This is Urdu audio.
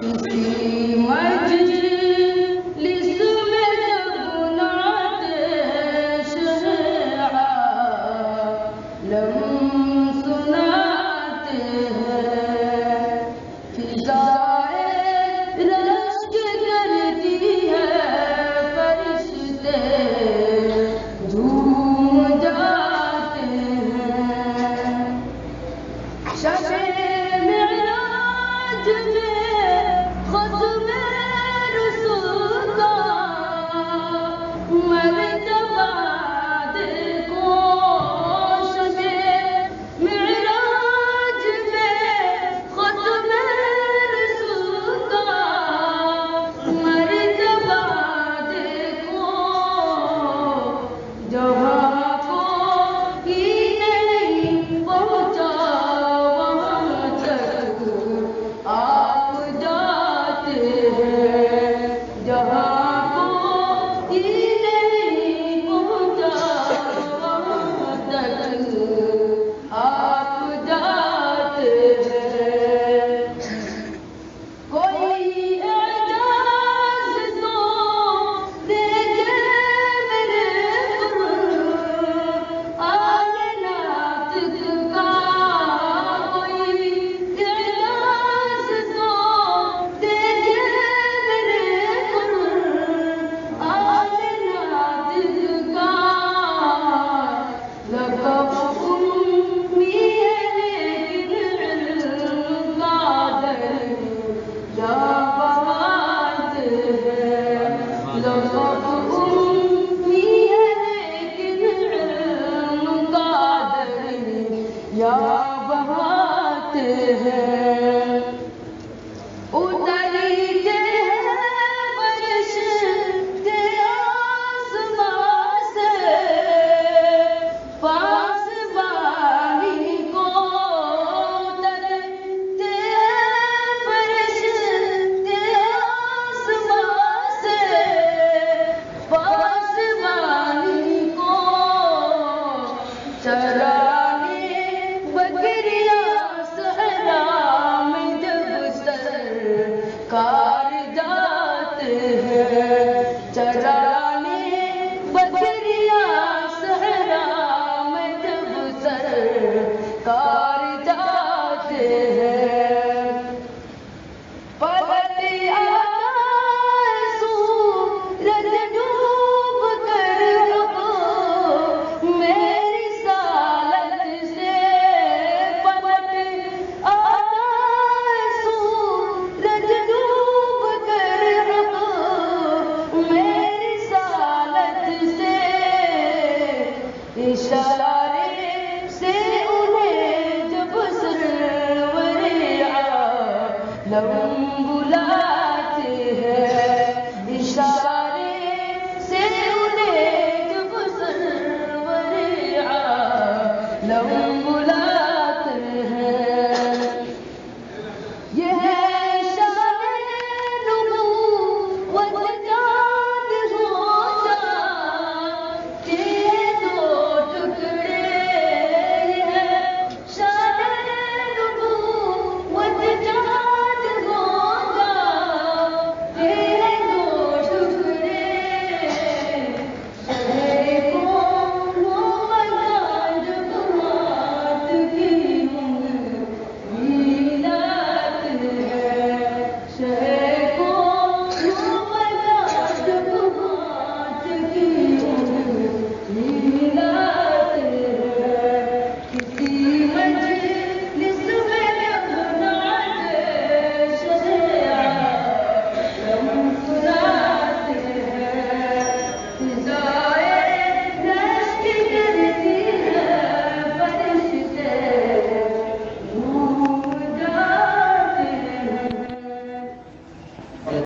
کسی مجلس میں جب نعتِ شہ عالم سناتے ہیں، فضائے رشک کرتی ہے، فرشتے جھوم جاتے ہیں۔ شب معراج میں ختم رسول کا مرتبہ دیکھو، شب معراج میں ختم رسول کا مرتبہ دیکھو، جہاں کوئی نہیں پہنچا وہاں تک آپ جاتے ہیں، جہاں کوئی نہیں پہنچا وہاں تک آپ جاتے ہیں۔ کوئی اعجاز تو دیکھے میرے قرآن ناطق کا، کوئی اعجاز تو دیکھے میرے قرآن ناطق کا، لقب امی ہے لیکن علم کا دریا بہاتے ہیں، لقب امی ہے لیکن علم کا دریا بہاتے ہیں۔ اترتے ہیں فرشتے آسمان سے، پاسبانی کو اترتے ہیں فرشتے آسمان سے، پاسبانی کو چرانے بکریاں صحرا میں جب سرکار جاتے ہیں، چرانے بکریاں صحرا میں جب سرکار جاتے ہیں، پلٹ آتا ہے سورج ڈوب کر میری رسالت سے، پلٹ آتا ہے سورج ڈوب کر میری رسالت سے، اشارے سے انہیں جب سرور عالم بلا